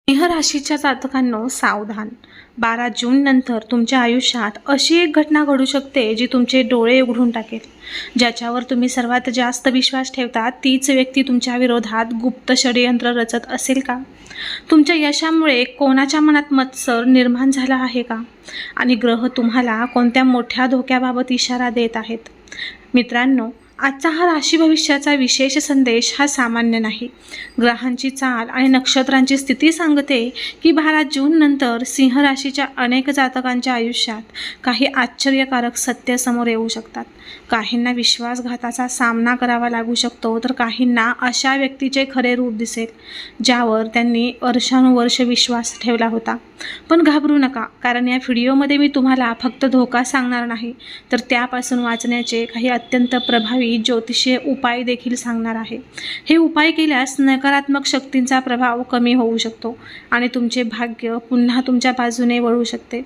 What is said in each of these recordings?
सिंह राशीच्या जातकांनो सावधान. 12 जून नंतर तुमच्या आयुष्यात अशी एक घटना घडू शकते जी तुमचे डोळे उघडून टाकेल. ज्याच्यावर तुम्ही सर्वात जास्त विश्वास ठेवता तीच व्यक्ती तुमच्या विरोधात गुप्त षडयंत्र रचत असेल का? तुमच्या यशामुळे कोणाच्या मनात मत्सर निर्माण झाला आहे का? आणि ग्रह तुम्हाला कोणत्या मोठ्या धोक्याबाबत इशारा देत आहेत? मित्रांनो, आजचा हा राशी भविष्याचा विशेष संदेश हा सामान्य नाही. ग्रहांची चाल आणि नक्षत्रांची स्थिती सांगते की 12 जून नंतर सिंह राशीच्या अनेक जातकांच्या आयुष्यात काही आश्चर्यकारक सत्य समोर येऊ शकतात. काहींना विश्वासघाताचा सामना करावा लागू शकतो, तर काहींना अशा व्यक्तीचे खरे रूप दिसेल ज्यावर त्यांनी वर्षानुवर्ष विश्वास ठेवला होता. पण घाबरू नका, कारण या व्हिडिओमध्ये मी तुम्हाला फक्त धोका सांगणार नाही, तर त्यापासून वाचण्याचे काही अत्यंत प्रभावी ज्योतिषीय उपाय देखील सांगणार आहे. हे उपाय केल्यास नकारात्मक शक्तींचा प्रभाव कमी होऊ शकतो आणि तुमचे भाग्य पुन्हा तुमच्या बाजूने वळू शकते.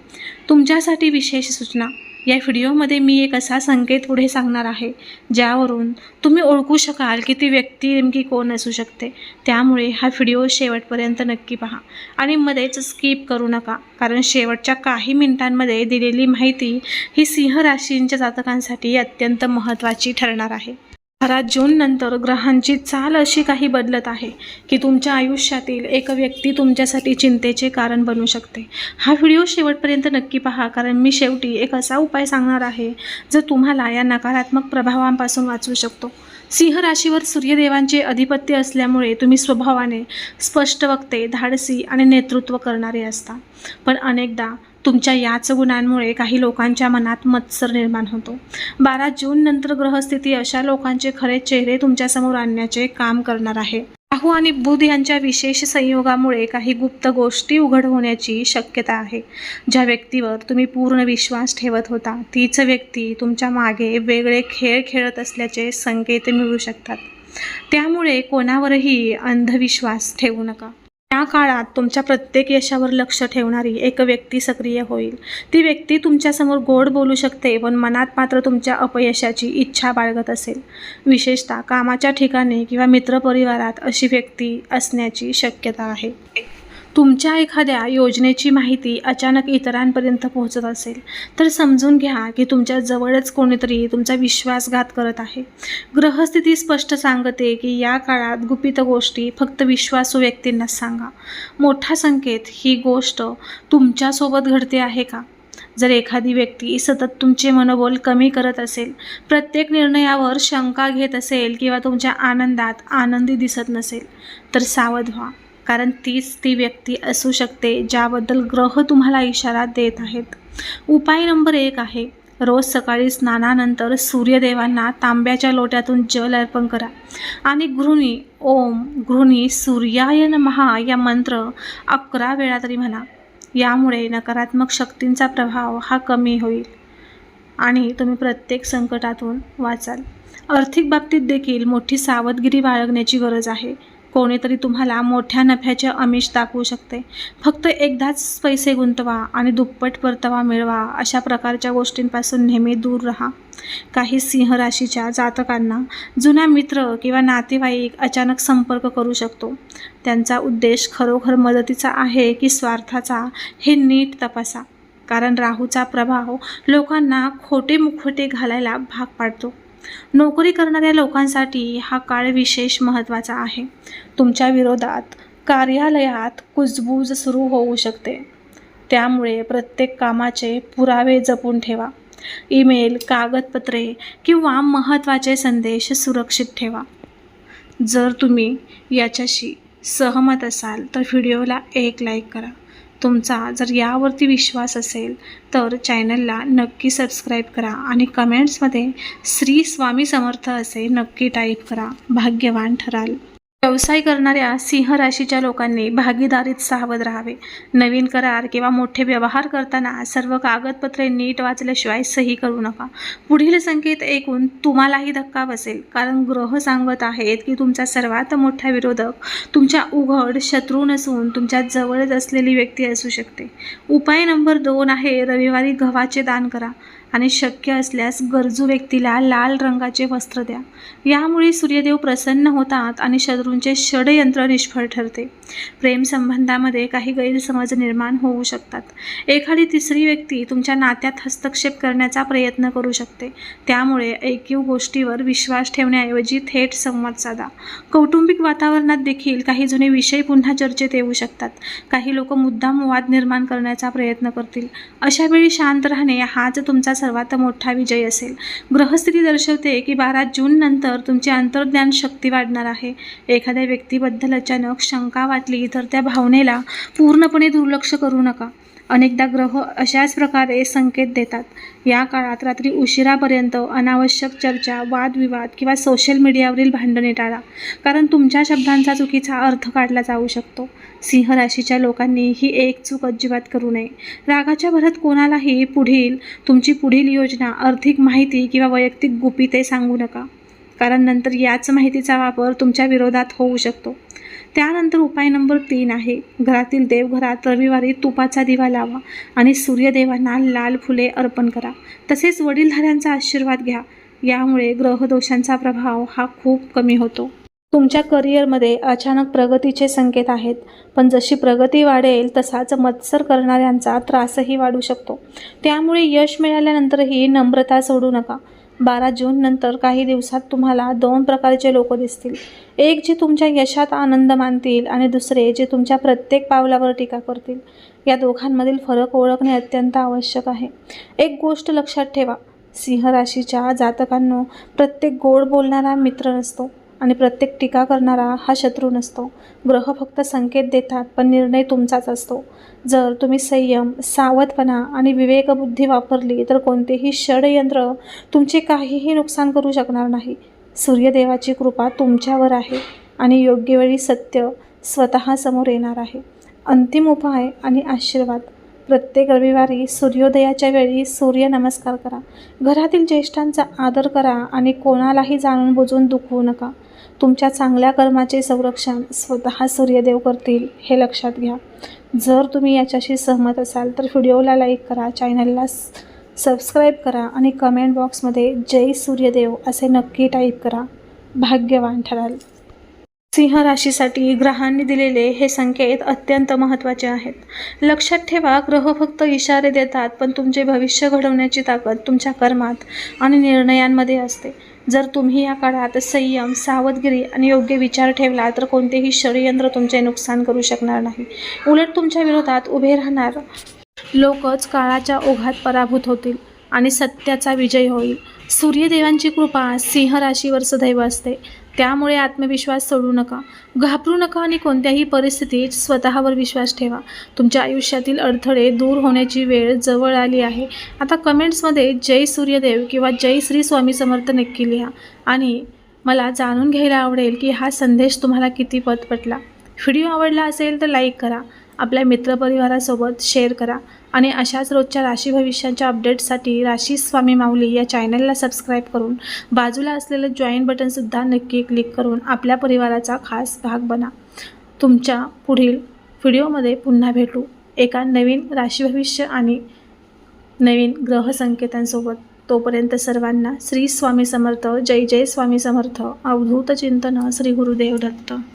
तुमच्यासाठी विशेष सूचना. या व्हिडिओमध्ये मी एक असा संकेत पुढे सांगणार आहे ज्यावरून तुम्ही ओळखू शकाल की ती व्यक्ती नेमकी कोण असू शकते. त्यामुळे हा व्हिडिओ शेवटपर्यंत नक्की पहा आणि मध्येच स्किप करू नका, कारण शेवटच्या काही मिनिटांमध्ये दिलेली माहिती ही सिंह राशींच्या जातकांसाठी अत्यंत महत्त्वाची ठरणार आहे. 12 जून नंतर ग्रहांची चाल अशी काही बदलत आहे की तुमच्या आयुष्यातील एक व्यक्ती तुमच्यासाठी चिंतेचे कारण बनू शकते. हा व्हिडिओ शेवटपर्यंत नक्की पहा, कारण मी शेवटी एक असा उपाय सांगणार आहे जो तुम्हाला या नकारात्मक प्रभावांपासून वाचवू शकतो. सिंह राशीवर सूर्यदेवांचे अधिपत्य असल्यामुळे तुम्ही स्वभावाने स्पष्ट वक्ते, धाडसी आणि नेतृत्व करणारे असता. पण अनेकदा तुमच्या याच गुणांमुळे काही लोकांच्या मनात मत्सर निर्माण होतो. 12 जून नंतर ग्रहस्थिती अशा लोकांचे खरे चेहरे तुमच्यासमोर आणण्याचे काम करणार आहे. राहू आणि बुध यांच्या विशेष संयोगामुळे काही गुप्त गोष्टी उघड होण्याची शक्यता आहे. ज्या व्यक्तीवर तुम्ही पूर्ण विश्वास ठेवत होता तीच व्यक्ती तुमच्या मागे वेगळे खेळ खेळत असल्याचे संकेत मिळू शकतात. त्यामुळे कोणावरही अंधविश्वास ठेवू नका. या काळात तुमच्या प्रत्येक यशावर लक्ष ठेवणारी एक व्यक्ती सक्रिय होईल. ती व्यक्ती तुमच्यासमोर गोड बोलू शकते, पण मनात मात्र तुमच्या अपयशाची इच्छा बाळगत असेल. विशेषतः कामाच्या ठिकाणी किंवा मित्रपरिवारात अशी व्यक्ती असण्याची शक्यता आहे. तुमच्या एखाद्या योजनेची माहिती अचानक इतरांपर्यंत पोहोचत असेल तर समजून घ्या की तुमच्या जवळच कोणीतरी तुमचा विश्वासघात करत आहे. ग्रहस्थिती स्पष्ट सांगते की या काळात गुपित गोष्टी फक्त विश्वासू व्यक्तींनाच सांगा. मोठा संकेत, ही गोष्ट तुमच्यासोबत घडते आहे का? जर एखादी व्यक्ती सतत तुमचे मनोबल कमी करत असेल, प्रत्येक निर्णयावर शंका घेत असेल किंवा तुमच्या आनंदात आनंदी दिसत नसेल, तर सावध व्हा, कारण तीच ती व्यक्ती असू शकते ज्याबद्दल ग्रह तुम्हाला इशारा देत आहेत. उपाय नंबर 1 आहे, रोज सकाळी स्नानानंतर सूर्यदेवांना तांब्याच्या लोट्यातून जल अर्पण करा आणि गृहिणी सूर्याय नमः या मंत्र 11 वेळा तरी म्हणा. यामुळे नकारात्मक शक्तींचा प्रभाव हा कमी होईल आणि तुम्ही प्रत्येक संकटातून वाचाल. आर्थिक बाबतीत देखील मोठी सावधगिरी बाळगण्याची गरज आहे. कोणीतरी तुम्हाला मोठ्या नफ्याचे आमिष दाखवू शकते. फक्त एकदाच पैसे गुंतवा आणि दुप्पट परतावा मिळवा, अशा प्रकारच्या गोष्टींपासून नेहमी दूर राहा. काही सिंह राशीच्या जातकांना जुना मित्र किंवा नातेवाईक अचानक संपर्क करू शकतो. त्यांचा उद्देश खरोखर मदतीचा आहे की स्वार्थाचा हे नीट तपासा, कारण राहूचा प्रभाव लोकांना खोटे मुखवटे घालायला भाग पाडतो. नोकरी करणाऱ्या लोकांसाठी हा काळ विशेष महत्त्वाचा आहे. तुमच्या विरोधात कार्यालयात कुजबूज सुरू होऊ शकते. त्यामुळे प्रत्येक कामाचे पुरावे जपून ठेवा. ईमेल, कागदपत्रे किंवा महत्त्वाचे संदेश सुरक्षित ठेवा. जर तुम्ही याच्याशी सहमत असाल तर व्हिडिओला एक लाईक करा. तुमचा जर यावरती विश्वास असेल तर चॅनलला नक्की सबस्क्राईब करा आणि कमेंट्समध्ये श्री स्वामी समर्थ असे नक्की टाईप करा. भाग्यवान ठराल. व्यवसाय करणाऱ्या सिंह राशीच्या लोकांनी भागीदारीत सावध राहावे. नवीन करार किंवा मोठे व्यवहार करताना सर्व कागदपत्रे नीट वाचल्याशिवाय सही करू नका. पुढील संकेत ऐकून तुम्हालाही धक्का बसेल, कारण ग्रह सांगत आहेत की तुमचा सर्वात मोठा विरोधक तुमच्या उघड शत्रू नसून तुमच्या जवळच असलेली व्यक्ती असू शकते. उपाय नंबर 2 आहे, रविवारी गव्हाचे दान करा. आणि शक्य असल्यास गरजू व्यक्तीला लाल रंगाचे वस्त्र द्या. यामुळे सूर्यदेव प्रसन्न होतात आणि शत्रूंचे षडयंत्र निष्फळ ठरते. प्रेमसंबंधामध्ये काही गैरसमज निर्माण होऊ शकतात. एखादी तिसरी व्यक्ती तुमच्या नात्यात हस्तक्षेप करण्याचा प्रयत्न करू शकते. त्यामुळे ऐकीव गोष्टीवर विश्वास ठेवण्याऐवजी थेट संवाद साधा. कौटुंबिक वातावरणात देखील काही जुने विषय पुन्हा चर्चेत येऊ शकतात. काही लोक मुद्दाम वाद निर्माण करण्याचा प्रयत्न करतील. अशा वेळी शांत राहणे हाच तुमचा सर्वात मोठा विजय असेल. ग्रहस्थिती दर्शवते की 12 जून नंतर तुमची अंतर्ज्ञान शक्ती वाढणार आहे. एखाद्या व्यक्तीबद्दल अचानक शंका वाटली तर त्या भावनेला पूर्णपणे दुर्लक्ष करू नका. अनेकदा ग्रह अशाच प्रकारे संकेत देतात. या काळात रात्री उशिरापर्यंत अनावश्यक चर्चा, वादविवाद किंवा सोशल मीडियावरील भांडणे टाळा, कारण तुमच्या शब्दांचा चुकीचा अर्थ काढला जाऊ शकतो. सिंह राशीच्या लोकांनी ही एक चूक अजिबात करू नये. रागाच्या भरात कोणालाही तुमची पुढील योजना, आर्थिक माहिती किंवा वैयक्तिक गुपिते सांगू नका, कारण नंतर याच माहितीचा वापर तुमच्या विरोधात होऊ शकतो. त्यानंतर उपाय नंबर 3 आहे, घरातील देवघरात रविवारी तुपाचा दिवा लावा आणि सूर्यदेवांना लाल फुले अर्पण करा. तसेच वडीलधाऱ्यांचा आशीर्वाद घ्या. यामुळे ग्रहदोषांचा प्रभाव हा खूप कमी होतो. तुमच्या करिअरमध्ये अचानक प्रगतीचे संकेत आहेत, पण जशी प्रगती वाढेल तसाच मत्सर करणाऱ्यांचा त्रासही वाढू शकतो. त्यामुळे यश मिळाल्यानंतरही नम्रता सोडू नका. 12 जून नंतर काही दिवसात तुम्हाला 2 प्रकारचे लोक दिसतील. एक जे तुमच्या यशात आनंद मानतील आणि दुसरे जे तुमच्या प्रत्येक पावलावर टीका करतील. या दोघांमधील फरक ओळखणे अत्यंत आवश्यक आहे. एक गोष्ट लक्षात ठेवा, सिंह राशीच्या जातकांनो, प्रत्येक गोड बोलणारा मित्र नसतो आणि प्रत्येक टीका करणारा हा शत्रू नसतो. ग्रह फक्त संकेत देतात, पण निर्णय तुमचाच असतो. जर तुम्ही संयम, सावधपणा आणि विवेकबुद्धी वापरली तर कोणतेही षडयंत्र तुमचे काहीही नुकसान करू शकणार नाही. सूर्यदेवाची कृपा तुमच्यावर आहे आणि योग्य वेळी सत्य स्वतः समोर येणार आहे. अंतिम उपाय आणि आशीर्वाद, प्रत्येक रविवारी सूर्योदयाच्या वेळी सूर्य नमस्कार करा. घरातील ज्येष्ठांचा आदर करा आणि कोणालाही जाणून बुजून दुखवू नका. तुमच्या चांगल्या कर्माचे संरक्षण स्वतः सूर्यदेव करतील, हे लक्षात घ्या. जर तुम्ही याच्याशी सहमत असाल तर व्हिडिओला लाईक करा, चॅनलला सबस्क्राईब करा आणि कमेंट बॉक्समध्ये जय सूर्यदेव असे नक्की टाईप करा. भाग्यवान ठराल. सिंह राशीसाठी ग्रहांनी दिलेले हे संकेत अत्यंत महत्त्वाचे आहेत. लक्षात ठेवा, ग्रह फक्त इशारे देतात, पण तुमचे भविष्य घडवण्याची ताकद तुमच्या कर्मात आणि निर्णयांमध्ये असते. जर तुम्ही या काळात संयम, सावधगिरी आणि योग्य विचार ठेवला तर कोणतेही षडयंत्र तुमचे नुकसान करू शकणार नाही. उलट तुमच्या विरोधात उभे राहणार लोकच काळाच्या ओघात पराभूत होतील आणि सत्याचा विजय होईल. सूर्यदेवांची कृपा सिंह राशीवर सदैव असते. त्यामुळे आत्मविश्वास सोडू नका, घाबरू नका आणि कोणत्याही परिस्थितीत स्वतःवर विश्वास ठेवा. तुमच्या आयुष्यातील अडथळे दूर होण्याची वेळ जवळ आली आहे. आता कमेंट्समध्ये जय सूर्यदेव किंवा जय श्री स्वामी समर्थ नक्की लिहा आणि मला जाणून घ्यायला आवडेल की हा संदेश तुम्हाला किती पटला. व्हिडिओ आवडला असेल तर लाईक करा, आपल्या मित्रपरिवारासोबत शेअर करा आणि अशाच रोजच्या राशी भविष्याच्या अपडेट्ससाठी राशी स्वामी माऊली या चॅनलला सबस्क्राईब करून बाजूला असलेलं जॉईन बटनसुद्धा नक्की क्लिक करून आपल्या परिवाराचा खास भाग बना. तुमच्या पुढील व्हिडिओमध्ये पुन्हा भेटू एका नवीन राशी भविष्य आणि नवीन ग्रह संकेतांसोबत. तोपर्यंत सर्वांना श्री स्वामी समर्थ. जय जय स्वामी समर्थ. अवधूत चिंतन श्री गुरुदेव दत्त.